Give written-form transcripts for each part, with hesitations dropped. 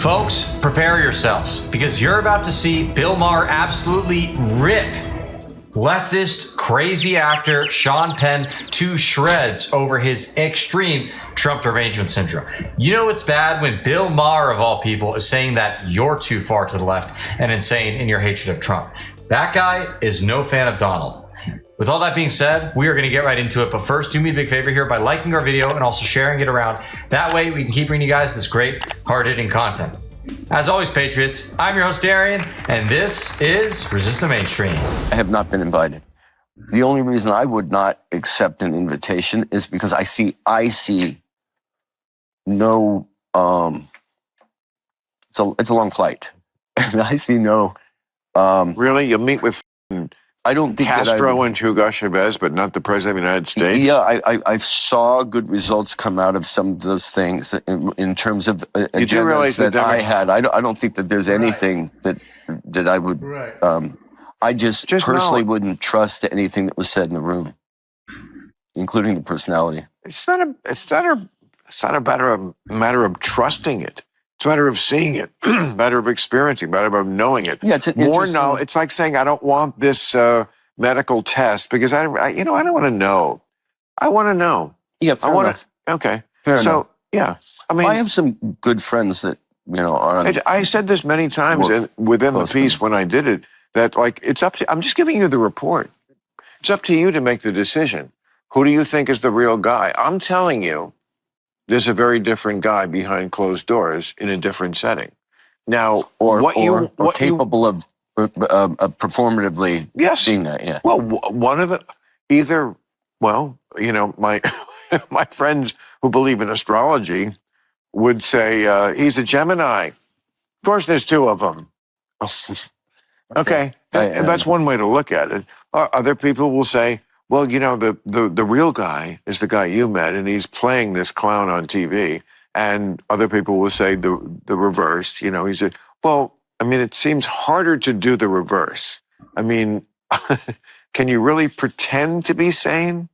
Folks, prepare yourselves because you're about to see Bill Maher absolutely rip leftist crazy actor Sean Penn to shreds over his extreme Trump derangement syndrome. You know it's bad when Bill Maher, of all people, is saying that you're too far to the left and insane in your hatred of Trump. That guy is no fan of Donald. With all that being said, we are going to get right into it. But first, do me a big favor here by liking our video and also sharing it around. That way, we can keep bringing you guys this great, hard-hitting content. As always, Patriots, I'm your host, Darian, and this is Resist the Mainstream. I have not been invited. The only reason I would not accept an invitation is because I see no, it's a long flight. And I see no, Really? You'll meet with I don't think Castro and Hugo Chavez, but not the President of the United States? Yeah, I saw good results come out of some of those things in terms of agendas that I had. I don't think that there's anything that I would. Right. I just personally wouldn't trust anything that was said in the room, including the personality. It's not a matter of trusting it. It's a matter of seeing it, matter of experiencing, matter of knowing it. Yeah, it's more knowledge. It's like saying, I don't want this medical test because I don't want to know. I want to know. Yeah, fair enough. Okay. Fair enough. Yeah. I mean, I have some good friends that, are. I said this many times within the piece when I did it, that like, it's up to, I'm just giving you the report. It's up to you to make the decision. Who do you think is the real guy? I'm telling you, there's a very different guy behind closed doors in a different setting. Now, or capable of performatively seeing that, yeah. Well, one of the, my friends who believe in astrology would say he's a Gemini. Of course, there's two of them. Okay, that's one way to look at it. Other people will say, well, the real guy is the guy you met, and he's playing this clown on TV. And other people will say the reverse. It seems harder to do the reverse. I mean, can you really pretend to be sane?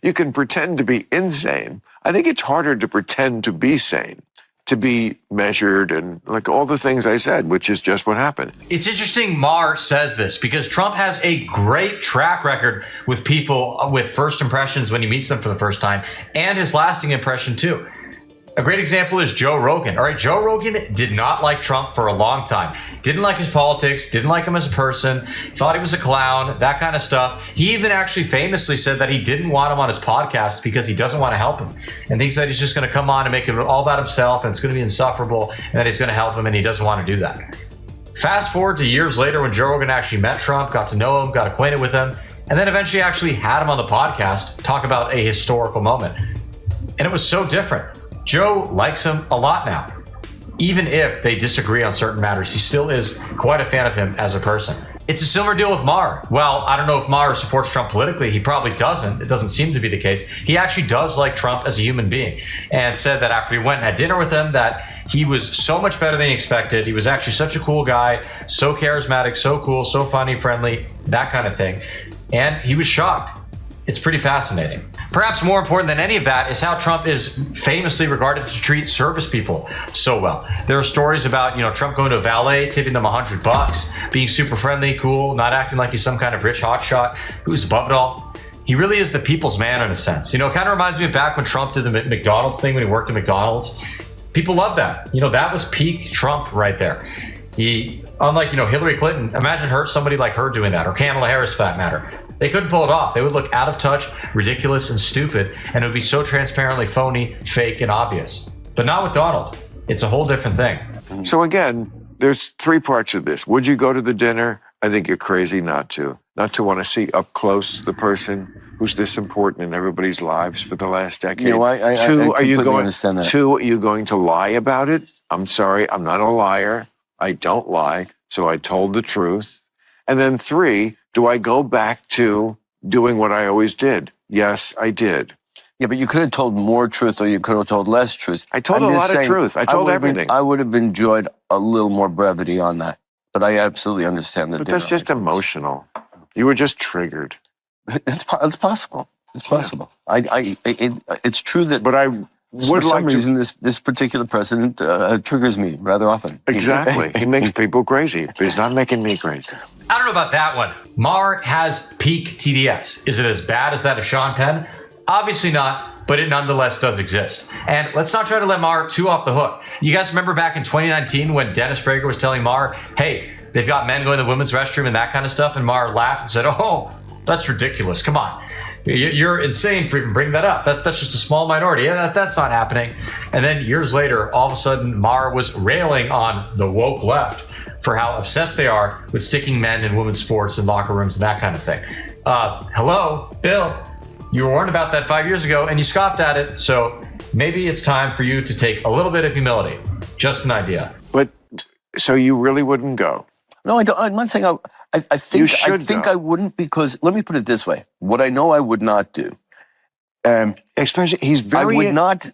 You can pretend to be insane. I think it's harder to pretend to be sane, to be measured and like all the things I said, which is just what happened. It's interesting Maher says this because Trump has a great track record with people with first impressions when he meets them for the first time and his lasting impression too. A great example is Joe Rogan. All right, Joe Rogan did not like Trump for a long time. Didn't like his politics, didn't like him as a person, thought he was a clown, that kind of stuff. He even actually famously said that he didn't want him on his podcast because he doesn't want to help him and thinks that he's just going to come on and make it all about himself and it's going to be insufferable and that he's going to help him and he doesn't want to do that. Fast forward to years later when Joe Rogan actually met Trump, got to know him, got acquainted with him, and then eventually actually had him on the podcast talk about a historical moment. And it was so different. Joe likes him a lot now. Even if they disagree on certain matters, he still is quite a fan of him as a person. It's a similar deal with Maher. Well, I don't know if Maher supports Trump politically. He probably doesn't. It doesn't seem to be the case. He actually does like Trump as a human being and said that after he went and had dinner with him that he was so much better than he expected. He was actually such a cool guy, so charismatic, so cool, so funny, friendly, that kind of thing. And he was shocked. It's pretty fascinating. Perhaps more important than any of that is how Trump is famously regarded to treat service people so well. There are stories about, Trump going to a valet, tipping them $100, being super friendly, cool, not acting like he's some kind of rich hotshot who's above it all. He really is the people's man in a sense. It kind of reminds me of back when Trump did the McDonald's thing when he worked at McDonald's. People love that. That was peak Trump right there. He, unlike, Hillary Clinton, imagine somebody like her doing that, or Kamala Harris for that matter. They couldn't pull it off. They would look out of touch, ridiculous, and stupid, and it would be so transparently phony, fake, and obvious. But not with Donald. It's a whole different thing. So again, there's three parts of this. Would you go to the dinner? I think you're crazy not to. Not to want to see up close the person who's this important in everybody's lives for the last decade. I completely understand that. Two, are you going to lie about it? I'm sorry, I'm not a liar. I don't lie, so I told the truth. And then three, do I go back to doing what I always did? Yes, I did. Yeah, but you could have told more truth or you could have told less truth. I told a lot of truth. I told everything. I would have enjoyed a little more brevity on that. But I absolutely understand that. But that's just emotional. You were just triggered. It's possible. It's possible. Yeah. It's true that. But For some reason, this particular president triggers me rather often. Exactly. He makes people crazy, but he's not making me crazy. I don't know about that one. Maher has peak TDS. Is it as bad as that of Sean Penn? Obviously not, but it nonetheless does exist. And let's not try to let Maher too off the hook. You guys remember back in 2019 when Dennis Prager was telling Maher, hey, they've got men going to the women's restroom and that kind of stuff, and Maher laughed and said, oh, that's ridiculous. Come on. You're insane for even bringing that up. That's just a small minority. That's not happening. And then years later, all of a sudden, Maher was railing on the woke left for how obsessed they are with sticking men in women's sports and locker rooms and that kind of thing. Hello, Bill. You were warned about that 5 years ago and you scoffed at it. So maybe it's time for you to take a little bit of humility. Just an idea. But so you really wouldn't go? No, I don't. I'm not saying I think I wouldn't, because let me put it this way: what I know I would not do. Especially, he's very.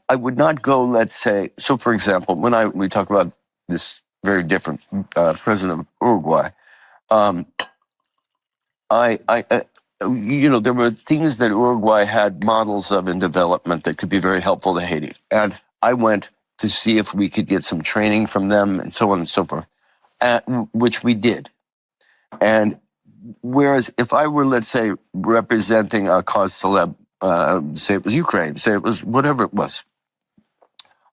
I would not go. Let's say, so for example, when we talk about this very different president of Uruguay, there were things that Uruguay had models of in development that could be very helpful to Haiti, and I went to see if we could get some training from them, and so on and so forth, which we did. And whereas if I were, let's say, representing a cause célèbre, say it was Ukraine, say it was whatever it was,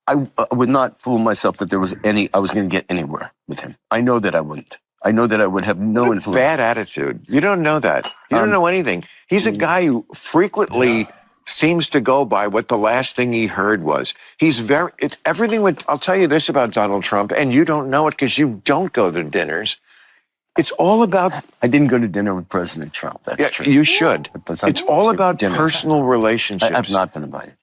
I would not fool myself that I was going to get anywhere with him. I know that I wouldn't. I know that I would have no influence. Bad attitude. You don't know that. You don't know anything. He's a guy who frequently seems to go by what the last thing he heard was. I'll tell you this about Donald Trump, and you don't know it because you don't go to dinners. It's all about. I didn't go to dinner with President Trump. That's true. You should. It's all about personal relationships. I've not been invited.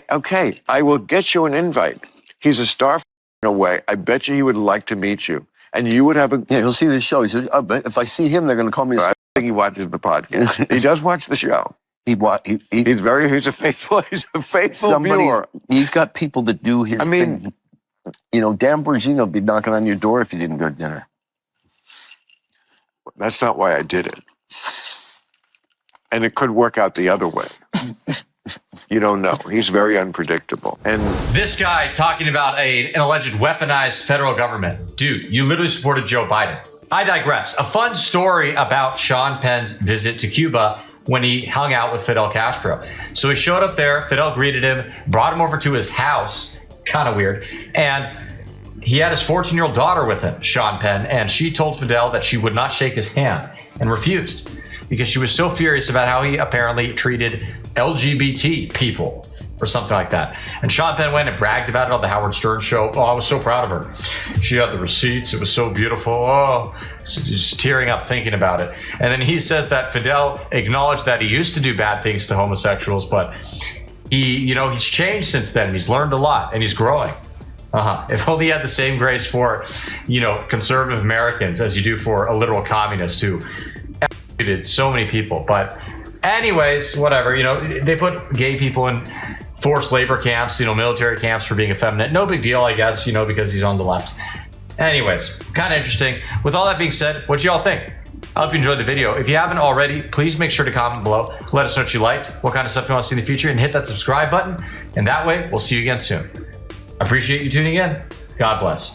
Okay, I will get you an invite. He's a star in a way. I bet you he would like to meet you, and you would have a. Yeah, he'll see the show. He says, if I see him, they're going to call me. I think he watches the podcast. He does watch the show. He's a faithful viewer. He's got people that do his thing. Dan Bongino would be knocking on your door if you didn't go to dinner. That's not why I did it. And it could work out the other way. You don't know. He's very unpredictable. And this guy talking about an alleged weaponized federal government. Dude, you literally supported Joe Biden. I digress. A fun story about Sean Penn's visit to Cuba when he hung out with Fidel Castro. So he showed up there, Fidel greeted him, brought him over to his house, kind of weird, and he had his 14-year-old daughter with him, Sean Penn, and she told Fidel that she would not shake his hand and refused because she was so furious about how he apparently treated LGBT people or something like that. And Sean Penn went and bragged about it on the Howard Stern show. Oh, I was so proud of her. She had the receipts. It was so beautiful. Oh, just tearing up thinking about it. And then he says that Fidel acknowledged that he used to do bad things to homosexuals, but he's changed since then. He's learned a lot and he's growing. If only he had the same grace for, conservative Americans as you do for a literal communist who executed so many people. But anyways, whatever, they put gay people in forced labor camps, military camps for being effeminate. No big deal, I guess, because he's on the left. Anyways, kind of interesting. With all that being said, what y'all think? I hope you enjoyed the video. If you haven't already, please make sure to comment below. Let us know what you liked, what kind of stuff you want to see in the future, and hit that subscribe button. And that way, we'll see you again soon. I appreciate you tuning in. God bless.